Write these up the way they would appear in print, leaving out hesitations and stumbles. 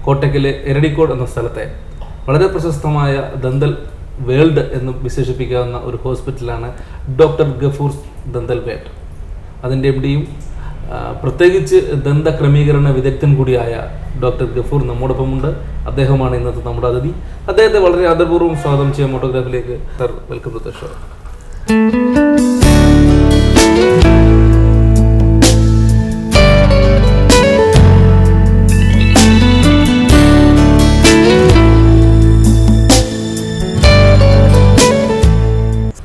കോട്ടയ്ക്കലെ എരടിക്കോട് എന്ന സ്ഥലത്തെ വളരെ പ്രശസ്തമായ ദന്തൽ വേൾഡ് എന്ന് വിശേഷിപ്പിക്കാവുന്ന ഒരു ഹോസ്പിറ്റലാണ് ഡോക്ടർ ഗഫൂർ ദന്തൽ വേൾഡ്. അതിൻ്റെ എംഡിയും പ്രത്യേകിച്ച് ദന്ത ക്രമീകരണ വിദഗ്ധൻ കൂടിയായ ഡോക്ടർ ഗഫൂർ നമ്മോടൊപ്പമുണ്ട്. അദ്ദേഹമാണ് ഇന്നത്തെ നമ്മുടെ അതിഥി. അദ്ദേഹത്തെ വളരെ ആദരപൂർവ്വം സ്വാഗതം ചെയ്യാം ഫോട്ടോഗ്രാഫിലേക്ക്. Sir, welcome to the show.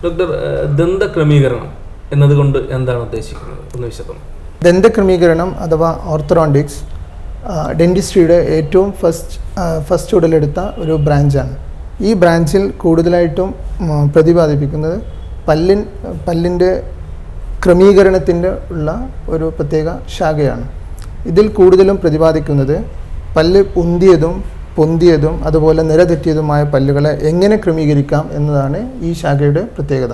Doctor, ദന്തക്രമീകരണം എന്നതുകൊണ്ട് എന്താണ് ഉദ്ദേശിക്കുന്നത് ഒന്ന് വിശദം? ദന്തക്രമീകരണം അഥവാ ഓർത്തോഡോണ്ടിക്സ് ഡെന്റിസ്ട്രിയുടെ ഏറ്റവും ഫസ്റ്റ് ഉടലെടുത്ത ഒരു ബ്രാഞ്ചാണ്. ഈ ബ്രാഞ്ചിൽ കൂടുതലായിട്ടും പ്രതിപാദിപ്പിക്കുന്നത് പല്ലിൻ്റെ ക്രമീകരണത്തിൻ്റെ ഉള്ള ഒരു പ്രത്യേക ശാഖയാണ്. ഇതിൽ കൂടുതലും പ്രതിപാദിക്കുന്നത് പല്ല് ഉന്തിയതും പൊന്തിയതും അതുപോലെ നിരതെറ്റിയതുമായ പല്ലുകളെ എങ്ങനെ ക്രമീകരിക്കാം എന്നതാണ് ഈ ശാഖയുടെ പ്രത്യേകത.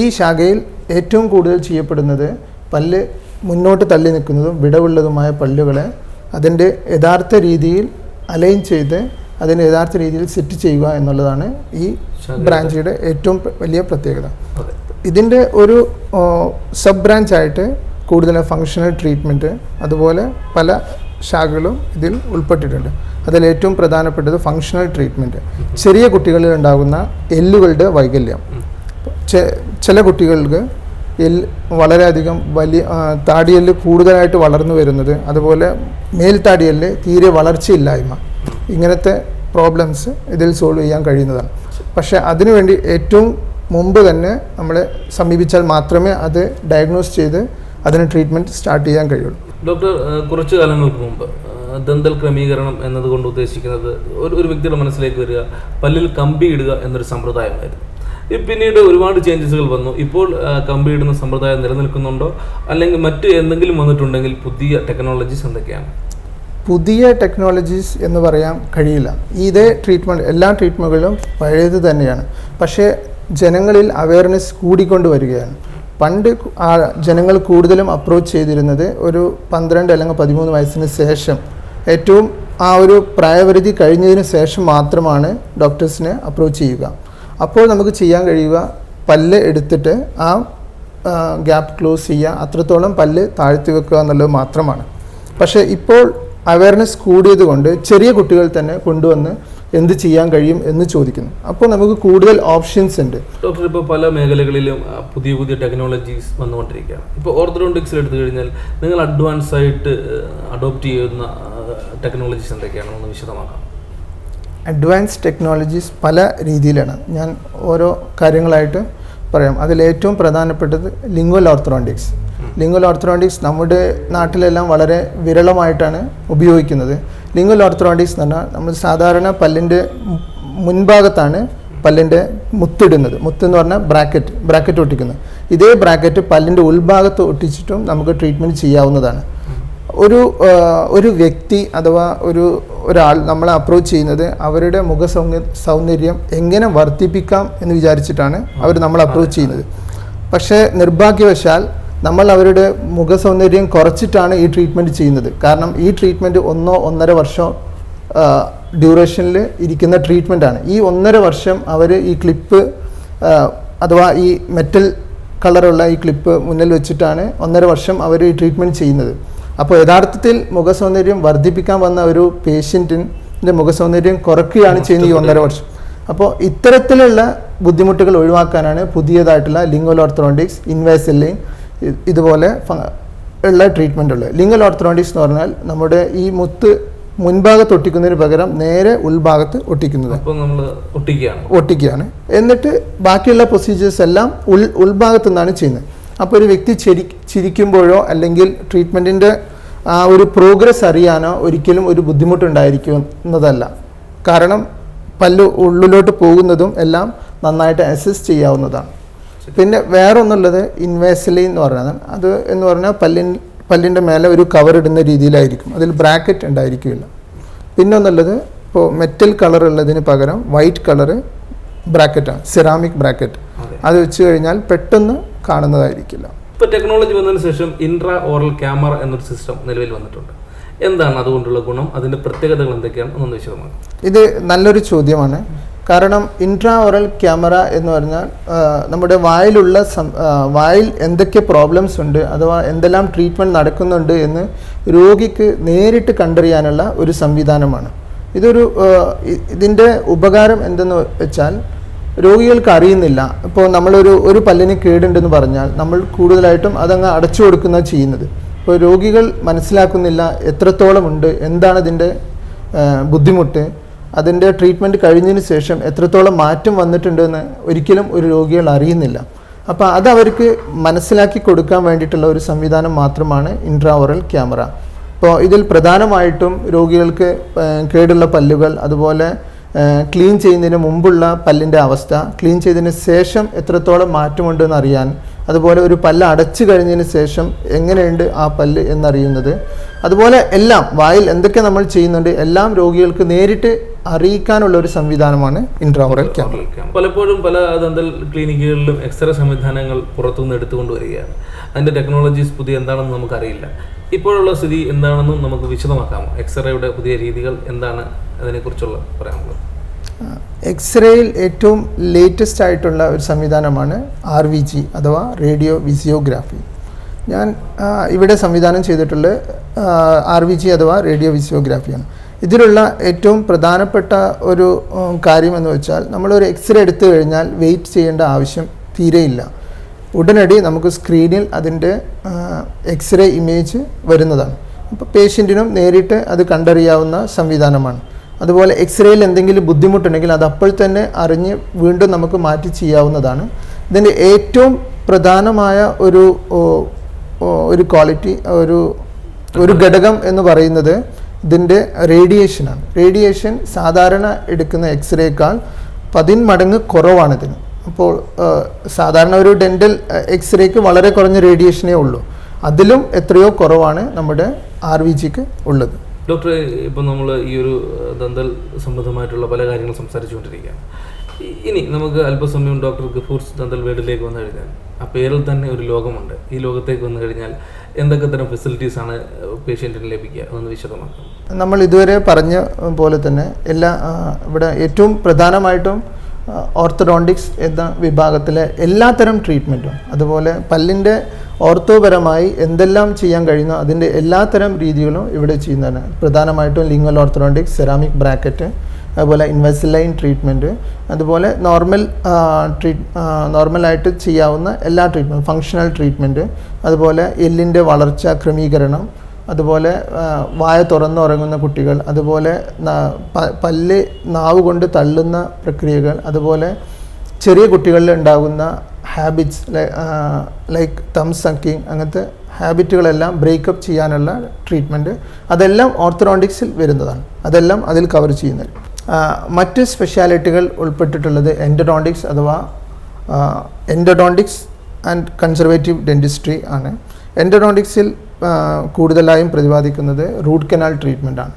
ഈ ശാഖയിൽ ഏറ്റവും കൂടുതൽ ചെയ്യപ്പെടുന്നത് പല്ല് മുന്നോട്ട് തള്ളി നിൽക്കുന്നതും വിടവുള്ളതുമായ പല്ലുകളെ അതിൻ്റെ യഥാർത്ഥ രീതിയിൽ അലൈൻ ചെയ്ത് അതിൻ്റെ യഥാർത്ഥ രീതിയിൽ സെറ്റ് ചെയ്യുക എന്നുള്ളതാണ് ഈ ബ്രാഞ്ചിയുടെ ഏറ്റവും വലിയ പ്രത്യേകത. ഇതിൻ്റെ ഒരു സബ് ബ്രാഞ്ചായിട്ട് കൂടുതൽ ഫങ്ഷണൽ ട്രീറ്റ്മെൻറ്റ് അതുപോലെ പല ശാഖകളും ഇതിൽ ഉൾപ്പെട്ടിട്ടുണ്ട്. അതിൽ ഏറ്റവും പ്രധാനപ്പെട്ടത് ഫങ്ഷണൽ ട്രീറ്റ്മെൻറ്റ്. ചെറിയ കുട്ടികളിൽ ഉണ്ടാകുന്ന എല്ലുകളുടെ വൈകല്യം, ചില കുട്ടികൾക്ക് വളരെയധികം വലിയ താടിയെല്ല് കൂടുതലായിട്ട് വളർന്നു വരുന്നത്, അതുപോലെ മേൽത്താടിയെല്ല് തീരെ വളർച്ചയില്ലായ്മ, ഇങ്ങനത്തെ പ്രോബ്ലംസ് ഇതിൽ സോൾവ് ചെയ്യാൻ കഴിയുന്നതാണ്. പക്ഷേ അതിനുവേണ്ടി ഏറ്റവും മുമ്പ് തന്നെ നമ്മളെ സമീപിച്ചാൽ മാത്രമേ അത് ഡയഗ്നോസ് ചെയ്ത് അതിന് ട്രീറ്റ്മെൻറ്റ് സ്റ്റാർട്ട് ചെയ്യാൻ കഴിയുള്ളൂ. ഡോക്ടർ, കുറച്ച് കാലങ്ങൾക്ക് മുമ്പ് ദന്തൽ ക്രമീകരണം എന്നതുകൊണ്ട് ഉദ്ദേശിക്കുന്നത് ഒരു വ്യക്തിയുടെ മനസ്സിലേക്ക് വരിക പല്ലിൽ കമ്പി ഇടുക എന്നൊരു സമ്പ്രദായമായിരുന്നു. പിന്നീട് ഒരുപാട് ചേഞ്ചസുകൾ വന്നു. ഇപ്പോൾ കമ്പി ഇടുന്ന സമ്പ്രദായം നിലനിൽക്കുന്നുണ്ടോ, അല്ലെങ്കിൽ മറ്റ് എന്തെങ്കിലും വന്നിട്ടുണ്ടെങ്കിൽ പുതിയ ടെക്നോളജീസ് എന്തൊക്കെയാണ്? പുതിയ ടെക്നോളജീസ് എന്ന് പറയാൻ കഴിയില്ല. ഇതേ ട്രീറ്റ്മെൻറ്റ് എല്ലാ ട്രീറ്റ്മെൻറ്റുകളും പഴയത് തന്നെയാണ്. പക്ഷേ ജനങ്ങളിൽ അവയർനെസ് കൂടിക്കൊണ്ട് വരികയാണ്. പണ്ട് ജനങ്ങൾ കൂടുതലും അപ്രോച്ച് ചെയ്തിരുന്നത് ഒരു 12 അല്ലെങ്കിൽ 13 വയസ്സിന് ശേഷം, ഏറ്റവും ആ ഒരു പ്രായപരിധി കഴിഞ്ഞതിന് ശേഷം മാത്രമാണ് ഡോക്ടേഴ്സിനെ അപ്രോച്ച് ചെയ്യുക. അപ്പോൾ നമുക്ക് ചെയ്യാൻ കഴിയുക പല്ല് എടുത്തിട്ട് ആ ഗ്യാപ്പ് ക്ലോസ് ചെയ്യുക, അത്രത്തോളം പല്ല് താഴ്ത്തി വെക്കുക എന്നുള്ളത് മാത്രമാണ്. പക്ഷേ ഇപ്പോൾ അവയർനെസ് കൂടിയത് കൊണ്ട് ചെറിയ കുട്ടികൾ തന്നെ കൊണ്ടുവന്ന് എന്ത് ചെയ്യാൻ കഴിയും എന്ന് ചോദിക്കുന്നു. അപ്പോൾ നമുക്ക് കൂടുതൽ ഓപ്ഷൻസ് ഉണ്ട്. ഡോക്ടർ, ഇപ്പോൾ പല മേഖലകളിലും പുതിയ പുതിയ ടെക്നോളജീസ് വന്നുകൊണ്ടിരിക്കുകയാണ്. ഇപ്പോൾ ഓർത്തോഡോണ്ടിക്സിൽ എടുത്തു കഴിഞ്ഞാൽ നിങ്ങൾ അഡ്വാൻസ് ആയിട്ട് അഡോപ്റ്റ് ചെയ്യുന്ന ടെക്നോളജീസ് എന്തൊക്കെയാണെന്ന് വിശദമാക്കാം. അഡ്വാൻസ് ടെക്നോളജീസ് പല രീതിയിലാണ്. ഞാൻ ഓരോ കാര്യങ്ങളായിട്ട് പറയാം. അതിലേറ്റവും പ്രധാനപ്പെട്ടത് ലിംഗ്വൽ ഓർത്തോഡോണ്ടിക്സ്. ലിംഗ്വൽ ഓർത്തോഡോണ്ടിക്സ് നമ്മുടെ നാട്ടിലെല്ലാം വളരെ വിരളമായിട്ടാണ് ഉപയോഗിക്കുന്നത്. ലിംഗ്വൽ ഓർത്തോഡോണ്ടിക്സ് എന്ന് പറഞ്ഞാൽ നമ്മൾ സാധാരണ പല്ലിൻ്റെ മുൻഭാഗത്താണ് പല്ലിൻ്റെ മുത്തിടുന്നത്. മുത്തെന്ന് പറഞ്ഞാൽ ബ്രാക്കറ്റ് ഒട്ടിക്കുന്നത്. ഇതേ ബ്രാക്കറ്റ് പല്ലിൻ്റെ ഉൾഭാഗത്ത് ഒട്ടിച്ചിട്ടും നമുക്ക് ട്രീറ്റ്മെൻറ്റ് ചെയ്യാവുന്നതാണ്. ഒരു വ്യക്തി അഥവാ ഒരാൾ നമ്മളെ അപ്രോച്ച് ചെയ്യുന്നത് അവരുടെ സൗന്ദര്യം എങ്ങനെ വർദ്ധിപ്പിക്കാം എന്ന് വിചാരിച്ചിട്ടാണ് അവർ നമ്മളെ അപ്രോച്ച് ചെയ്യുന്നത്. പക്ഷേ നിർഭാഗ്യവശാൽ നമ്മൾ അവരുടെ മുഖസൗന്ദര്യം കുറച്ചിട്ടാണ് ഈ ട്രീറ്റ്മെൻറ്റ് ചെയ്യുന്നത്. കാരണം ഈ ട്രീറ്റ്മെൻറ്റ് 1-1.5 വർഷം ഡ്യൂറേഷനിൽ ഇരിക്കുന്ന ട്രീറ്റ്മെൻറ്റാണ്. ഈ 1.5 വർഷം അവർ ഈ ക്ലിപ്പ് അഥവാ ഈ മെറ്റൽ കളറുള്ള ഈ ക്ലിപ്പ് മുന്നിൽ വെച്ചിട്ടാണ് 1.5 വർഷം അവർ ഈ ട്രീറ്റ്മെൻറ്റ് ചെയ്യുന്നത്. അപ്പോൾ യഥാർത്ഥത്തിൽ മുഖസൗന്ദര്യം വർദ്ധിപ്പിക്കാൻ വന്ന ഒരു പേഷ്യൻറ്റിൻ്റെ മുഖസൗന്ദര്യം കുറയ്ക്കുകയാണ് ചെയ്യുന്നത് ഈ 1.5 വർഷം. അപ്പോൾ ഇത്തരത്തിലുള്ള ബുദ്ധിമുട്ടുകൾ ഒഴിവാക്കാനാണ് പുതിയതായിട്ടുള്ള ലിംഗ്വൽ ഓർത്തോഡോണ്ടിക്സ്, ഇൻവാസിലൈൻ ഇതുപോലെ ഉള്ള ട്രീറ്റ്മെൻ്റ് ഉള്ളത്. ലിംഗ്വൽ ഓർത്തോഡോണ്ടിക്സ് എന്ന് പറഞ്ഞാൽ നമ്മുടെ ഈ മുത്ത് മുൻഭാഗത്ത് ഒട്ടിക്കുന്നതിന് പകരം നേരെ ഉൾഭാഗത്ത് ഒട്ടിക്കുകയാണ്. എന്നിട്ട് ബാക്കിയുള്ള പ്രൊസീജിയേഴ്സ് എല്ലാം ഉൾഭാഗത്തു നിന്നാണ് ചെയ്യുന്നത്. അപ്പോൾ ഒരു വ്യക്തി ചിരിക്കുമ്പോഴോ അല്ലെങ്കിൽ ട്രീറ്റ്മെൻറ്റിൻ്റെ ആ ഒരു പ്രോഗ്രസ് അറിയാനോ ഒരിക്കലും ഒരു ബുദ്ധിമുട്ടുണ്ടായിരിക്കുന്നതല്ല. കാരണം പല്ല് ഉള്ളിലോട്ട് പോകുന്നതും എല്ലാം നന്നായിട്ട് അസസ് ചെയ്യാവുന്നതാണ്. പിന്നെ വേറെ ഒന്നുള്ളത് ഇൻവാസിലൈൻ എന്ന് പറയുന്നത്, അത് എന്ന് പറഞ്ഞാൽ പല്ലിൻ്റെ മേലെ ഒരു കവർ ഇടുന്ന രീതിയിലായിരിക്കും. അതിൽ ബ്രാക്കറ്റ് ഉണ്ടായിരിക്കില്ല. പിന്നെ ഒന്നുള്ളത് ഇപ്പോൾ മെറ്റൽ കളർ ഉള്ളതിന് പകരം വൈറ്റ് കളറ് ബ്രാക്കറ്റാണ്, സെറാമിക് ബ്രാക്കറ്റ്. അത് വെച്ച് കഴിഞ്ഞാൽ പെട്ടെന്ന് കാണുന്നതായിരിക്കില്ല. ഇപ്പോൾ ടെക്നോളജി വന്നതിന് ശേഷം ഇൻട്രാ ഓറൽ ക്യാമറ എന്നൊരു സിസ്റ്റം നിലവിൽ വന്നിട്ടുണ്ട്. എന്താണ് അതുകൊണ്ടുള്ള ഗുണം, അതിൻ്റെ പ്രത്യേകതകൾ എന്തൊക്കെയാണ് എന്നൊന്ന് വിശദമാക്കാം. ഇത് നല്ലൊരു ചോദ്യമാണ്. കാരണം ഇൻട്രാ ഓറൽ ക്യാമറ എന്ന് പറഞ്ഞാൽ നമ്മുടെ വായിൽ എന്തൊക്കെ പ്രോബ്ലംസ് ഉണ്ട് അഥവാ എന്തെല്ലാം ട്രീറ്റ്മെൻറ്റ് നടക്കുന്നുണ്ട് എന്ന് രോഗിക്ക് നേരിട്ട് കണ്ടറിയാനുള്ള ഒരു സംവിധാനമാണ്. ഇതിൻ്റെ ഉപകാരം എന്തെന്ന് വെച്ചാൽ രോഗികൾക്ക് അറിയുന്നില്ല. ഇപ്പോൾ ഒരു പല്ലിന് കേടുണ്ടെന്ന് പറഞ്ഞാൽ നമ്മൾ കൂടുതലായിട്ടും അതങ്ങ് അടച്ചു കൊടുക്കുന്നത് ചെയ്യുന്നത്. ഇപ്പോൾ രോഗികൾ മനസ്സിലാക്കുന്നില്ല എത്രത്തോളം ഉണ്ട്, എന്താണ് ഇതിൻ്റെ ബുദ്ധിമുട്ട്, അതിൻ്റെ ട്രീറ്റ്മെൻറ്റ് കഴിഞ്ഞതിന് ശേഷം എത്രത്തോളം മാറ്റം വന്നിട്ടുണ്ടെന്ന് ഒരിക്കലും ഒരു രോഗികൾ അറിയുന്നില്ല. അപ്പോൾ അതവർക്ക് മനസ്സിലാക്കി കൊടുക്കാൻ വേണ്ടിയിട്ടുള്ള ഒരു സംവിധാനം മാത്രമാണ് ഇൻട്രാ ഓറൽ ക്യാമറ. അപ്പോൾ ഇതിൽ പ്രധാനമായിട്ടും രോഗികൾക്ക് കേടുള്ള പല്ലുകൾ, അതുപോലെ ക്ലീൻ ചെയ്യുന്നതിന് മുമ്പുള്ള പല്ലിൻ്റെ അവസ്ഥ, ക്ലീൻ ചെയ്തതിന് ശേഷം എത്രത്തോളം മാറ്റമുണ്ടെന്ന് അറിയാൻ, അതുപോലെ ഒരു പല്ല് അടച്ചു കഴിഞ്ഞതിന് ശേഷം എങ്ങനെയുണ്ട് ആ പല്ല് എന്നറിയുന്നത്, അതുപോലെ എല്ലാം വായിൽ എന്തൊക്കെ നമ്മൾ ചെയ്യുന്നുണ്ട് എല്ലാം രോഗികൾക്ക് നേരിട്ട് അറിയിക്കാനുള്ള ഒരു സംവിധാനമാണ് ഇൻട്രാ ഓറൽ ക്യാമറ. പലപ്പോഴും പല ദന്തൽ ക്ലിനിക്കുകളിലും എക്സ്റേ സംവിധാനങ്ങൾ പുറത്തുനിന്ന് എടുത്തുകൊണ്ട് വരികയാണ്. അതിൻ്റെ ടെക്നോളജീസ് പുതിയ എന്താണെന്ന് നമുക്കറിയില്ല. ഇപ്പോഴുള്ള സ്ഥിതി എന്താണെന്നും നമുക്ക് വിശദമാക്കാമോ? എക്സ്റേയുടെ പുതിയ രീതികൾ എന്താണ്, അതിനെക്കുറിച്ചുള്ള പറയാനുള്ളത്? എക്സ്റേയിൽ ഏറ്റവും ലേറ്റസ്റ്റ് ആയിട്ടുള്ള ഒരു സംവിധാനമാണ് RVG അഥവാ റേഡിയോ വിസിയോഗ്രാഫി. ഞാൻ ഇവിടെ സംവിധാനം ചെയ്തിട്ടുള്ള RVG അഥവാ റേഡിയോ വിസിയോഗ്രാഫിയാണ്. ഇതിലുള്ള ഏറ്റവും പ്രധാനപ്പെട്ട ഒരു കാര്യം എന്ന് വെച്ചാൽ നമ്മളൊരു എക്സ്റേ എടുത്തു കഴിഞ്ഞാൽ വെയിറ്റ് ചെയ്യേണ്ട ആവശ്യം തീരെയില്ല. ഉടനടി നമുക്ക് സ്ക്രീനിൽ അതിൻ്റെ എക്സ്റേ ഇമേജ് വരുന്നതാണ്. അപ്പോൾ പേഷ്യൻറ്റിനും നേരിട്ട് അത് കണ്ടറിയാവുന്ന സംവിധാനമാണ്. അതുപോലെ എക്സ്റേയിൽ എന്തെങ്കിലും ബുദ്ധിമുട്ടുണ്ടെങ്കിൽ അത് അപ്പോൾ തന്നെ അറിഞ്ഞ് വീണ്ടും നമുക്ക് മാറ്റി ചെയ്യാവുന്നതാണ്. ഇതിൻ്റെ ഏറ്റവും പ്രധാനമായ ഒരു ക്വാളിറ്റി, ഒരു ഘടകം എന്ന് പറയുന്നത് ഇതിൻ്റെ റേഡിയേഷനാണ്. റേഡിയേഷൻ സാധാരണ എടുക്കുന്ന എക്സ്റേക്കാൾ 10 മടങ്ങ് കുറവാണിതിന്. അപ്പോൾ സാധാരണ ഒരു ഡെൻ്റൽ എക്സ്റേക്ക് വളരെ കുറഞ്ഞ റേഡിയേഷനേ ഉള്ളൂ. അതിലും എത്രയോ കുറവാണ് നമ്മുടെ RVGക്ക് ഉള്ളത്. ഡോക്ടറെ, ഇപ്പം നമ്മൾ ഈ ഒരു ദന്തൽ സംബന്ധമായിട്ടുള്ള പല കാര്യങ്ങളും സംസാരിച്ചുകൊണ്ടിരിക്കുകയാണ്. ഇനി നമുക്ക് അല്പസമയം ഡോക്ടർ ഗഫൂർസ് ദന്തൽ വേൾഡിലേക്ക് വന്നു കഴിഞ്ഞാൽ ആ പേരിൽ തന്നെ ഒരു ലോകമുണ്ട്. ഈ ലോകത്തേക്ക് വന്നു കഴിഞ്ഞാൽ എന്തൊക്കെ തരം ഫെസിലിറ്റീസാണ് പേഷ്യൻറ്റിന് ലഭിക്കുക എന്ന് വിശദമാക്കാം. നമ്മൾ ഇതുവരെ പറഞ്ഞ പോലെ തന്നെ ഇവിടെ ഏറ്റവും പ്രധാനമായിട്ടും ഓർത്തഡോണ്ടിക്സ് എന്ന വിഭാഗത്തിലെ എല്ലാത്തരം ട്രീറ്റ്മെൻറ്റും, അതുപോലെ പല്ലിൻ്റെ ഓർത്തോപരമായി എന്തെല്ലാം ചെയ്യാൻ കഴിയുന്നോ അതിൻ്റെ എല്ലാത്തരം രീതികളും ഇവിടെ ചെയ്യുന്നതാണ്. പ്രധാനമായിട്ടും ലിംഗ്വൽ ഓർത്തഡോണ്ടിക്സ്, സെറാമിക് ബ്രാക്കറ്റ്, അതുപോലെ ഇൻവെസിലൈൻ ട്രീറ്റ്മെൻറ്റ്, അതുപോലെ നോർമലായിട്ട് ചെയ്യാവുന്ന എല്ലാ ട്രീറ്റ്മെൻറ്റ്, ഫങ്ഷണൽ ട്രീറ്റ്മെൻറ്റ്, അതുപോലെ എല്ലിൻ്റെ വളർച്ച ക്രമീകരണം, അതുപോലെ വായ തുറന്നുറങ്ങുന്ന കുട്ടികൾ, അതുപോലെ പല്ല് നാവ് കൊണ്ട് തള്ളുന്ന പ്രക്രിയകൾ, അതുപോലെ ചെറിയ കുട്ടികളിൽ ഉണ്ടാകുന്ന ഹാബിറ്റ്സ് ലൈക്ക് തം സക്കിങ്, അങ്ങനത്തെ ഹാബിറ്റുകളെല്ലാം ബ്രേക്കപ്പ് ചെയ്യാനുള്ള ട്രീറ്റ്മെൻറ്റ്, അതെല്ലാം ഓർത്തഡോണ്ടിക്സിൽ വരുന്നതാണ്. അതെല്ലാം അതിൽ കവർ ചെയ്യുന്നത്. മറ്റ് സ്പെഷ്യാലിറ്റികൾ ഉൾപ്പെട്ടിട്ടുള്ളത് എൻഡോഡോണ്ടിക്സ് അഥവാ എൻഡോഡോണ്ടിക്സ് ആൻഡ് കൺസർവേറ്റീവ് ഡെൻറ്റിസ്ട്രി ആണ്. എൻഡോഡോണ്ടിക്സിൽ കൂടുതലായും പ്രതിപാദിക്കുന്നത് റൂട്ട് കനാൽ ട്രീറ്റ്മെൻറ്റാണ്.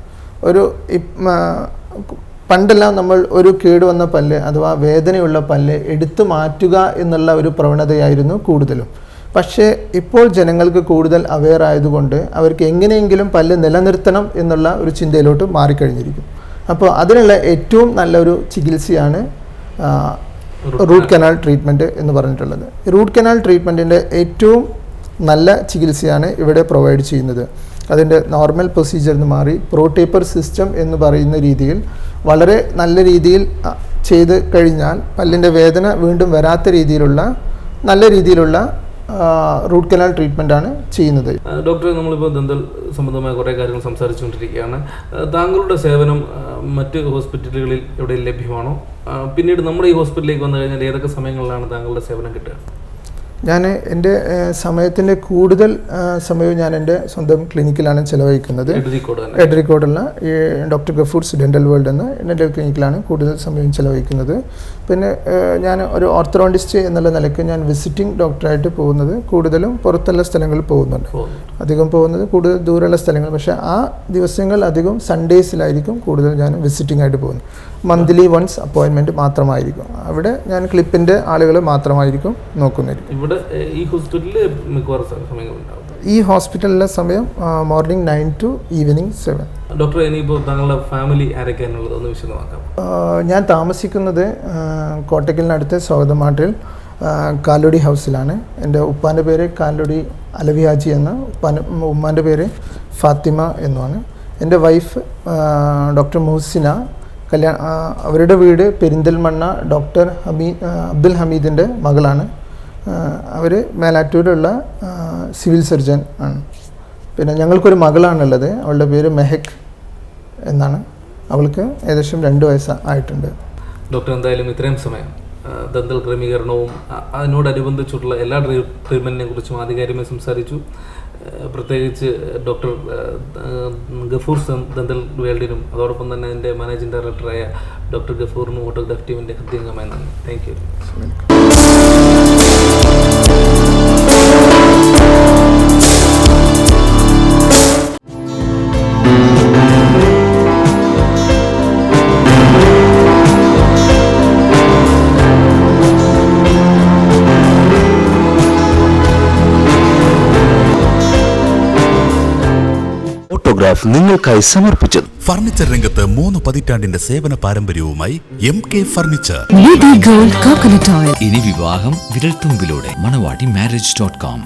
പണ്ടെല്ലാം നമ്മൾ ഒരു കേടുവന്ന പല്ല് അഥവാ വേദനയുള്ള പല്ല് എടുത്തു മാറ്റുക എന്നുള്ള ഒരു പ്രവണതയായിരുന്നു കൂടുതലും. പക്ഷേ ഇപ്പോൾ ജനങ്ങൾക്ക് കൂടുതൽ അവെയർ ആയതുകൊണ്ട് അവർക്ക് എങ്ങനെയെങ്കിലും പല്ല് നിലനിർത്തണം എന്നുള്ള ഒരു ചിന്തയിലോട്ട് മാറിക്കഴിഞ്ഞിരിക്കും. അപ്പോൾ അതിനുള്ള ഏറ്റവും നല്ലൊരു ചികിത്സയാണ് റൂട്ട് കനാൽ ട്രീറ്റ്മെൻറ്റ് എന്ന് പറഞ്ഞിട്ടുള്ളത്. റൂട്ട് കനാൽ ട്രീറ്റ്മെൻറ്റിൻ്റെ ഏറ്റവും നല്ല ചികിത്സയാണ് ഇവിടെ പ്രൊവൈഡ് ചെയ്യുന്നത്. അതിൻ്റെ നോർമൽ പ്രൊസീജിയറിന് മാറി പ്രോ-ടേപ്പർ സിസ്റ്റം എന്ന് പറയുന്ന രീതിയിൽ വളരെ നല്ല രീതിയിൽ ചെയ്ത് കഴിഞ്ഞാൽ പല്ലിൻ്റെ വേദന വീണ്ടും വരാത്ത രീതിയിലുള്ള നല്ല രീതിയിലുള്ള റൂട്ട് കനാൽ ട്രീറ്റ്മെൻറ്റാണ് ചെയ്യുന്നത്. ഡോക്ടറെ, നമ്മളിപ്പോൾ ദന്തൽ സംബന്ധമായ കുറേ കാര്യങ്ങൾ സംസാരിച്ചുകൊണ്ടിരിക്കുകയാണ്. താങ്കളുടെ സേവനം മറ്റ് ഹോസ്പിറ്റലുകളിൽ എവിടെ ലഭ്യമാണോ? പിന്നീട് നമ്മുടെ ഈ ഹോസ്പിറ്റലിലേക്ക് വന്നു കഴിഞ്ഞാൽ ഏതൊക്കെ സമയങ്ങളിലാണ് താങ്കളുടെ സേവനം കിട്ടുക? ഞാൻ എൻ്റെ സമയത്തിൻ്റെ കൂടുതൽ സമയവും ഞാൻ എൻ്റെ സ്വന്തം ക്ലിനിക്കിലാണ് ചിലവഴിക്കുന്നത്. എഡ്രിക്കോടുള്ള ഈ ഡോക്ടർ ഗഫൂർസ് ഡെൻ്റൽ വേൾഡ് എന്ന ഡെൻ്റൽ ക്ലിനിക്കിലാണ് കൂടുതൽ സമയം ചിലവഴിക്കുന്നത്. പിന്നെ ഞാൻ ഒരു ഓർത്തഡോണ്ടിസ്റ്റ് എന്നുള്ള നിലയ്ക്ക് ഞാൻ വിസിറ്റിംഗ് ഡോക്ടറായിട്ട് പോകുന്നത് കൂടുതലും പുറത്തുള്ള സ്ഥലങ്ങളിൽ പോകുന്നുണ്ട്. അധികം പോകുന്നത് കൂടുതൽ ദൂരമുള്ള സ്ഥലങ്ങൾ. പക്ഷേ ആ ദിവസങ്ങൾ അധികം സൺഡേസിലായിരിക്കും കൂടുതൽ ഞാൻ വിസിറ്റിംഗ് ആയിട്ട് പോകുന്നത്. മന്ത്ലി വൺസ് അപ്പോയിൻമെൻറ്റ് മാത്രമായിരിക്കും. അവിടെ ഞാൻ ക്ലിപ്പിൻ്റെ ആളുകൾ മാത്രമായിരിക്കും നോക്കുന്നത്. ഇവിടെ ഈ ഹോസ്പിറ്റലിൽ മിക്കവാറും സമയങ്ങളുണ്ടാവും. ഈ ഹോസ്പിറ്റലിലെ സമയം മോർണിംഗ് 9 to ഈവനിങ് 7. ഡോക്ടർ, ഇനിയിപ്പോൾ താങ്കളുടെ ഫാമിലി ആരൊക്കെയാണുള്ളത് ഒന്ന് വിശദമാക്കാം. ഞാൻ താമസിക്കുന്നത് കോട്ടക്കലിനടുത്ത് സ്വാഗതമാട്ടിൽ കാലൊടി ഹൗസിലാണ്. എൻ്റെ ഉപ്പാൻ്റെ പേര് കാലൊടി അലവിയാജി എന്ന, ഉമ്മാൻ്റെ പേര് ഫാത്തിമ എന്നുമാണ്. എൻ്റെ വൈഫ് ഡോക്ടർ മുഹസിന. അവരുടെ വീട് പെരിന്തൽമണ്ണ ഡോക്ടർ അബ്ദുൽ ഹമീദിൻ്റെ മകളാണ്. അവർ മേലാറ്റൂരുള്ള സിവിൽ സർജൻ ആണ്. പിന്നെ ഞങ്ങൾക്കൊരു മകളാണുള്ളത്, അവളുടെ പേര് മെഹക് എന്നാണ്. അവൾക്ക് ഏകദേശം 2 വയസ്സ് ആയിട്ടുണ്ട്. ഡോക്ടർ, എന്തായാലും ഇത്രയും സമയം ദന്തൽ ക്രമീകരണവും അതിനോടനുബന്ധിച്ചുള്ള എല്ലാ ട്രീറ്റ്മെൻറ്റിനെ കുറിച്ചും ആധികാരികമായി സംസാരിച്ചു. പ്രത്യേകിച്ച് ഡോക്ടർ ഗഫൂർ ദന്തൽ വേൾഡിനും അതോടൊപ്പം തന്നെ എൻ്റെ മാനേജിംഗ് ഡയറക്ടറായ ഡോക്ടർ ഗഫൂറിനും ഓട്ടോഗ്രാഫ് ടീമിൻ്റെ ഹൃദയംഗമായ നന്ദി. Thank you. ഓട്ടോഗ്രാഫ് നിങ്ങൾക്കായി സമർപ്പിച്ചത് ഫർണിച്ചർ രംഗത്ത് 3 പതിറ്റാണ്ടിന്റെ സേവന പാരമ്പര്യവുമായി MK furniture. Gold coconut oil. ഇനി വിവാഹം വിരൽത്തുമ്പിലൂടെ. മണവാട്ടി marriage.com.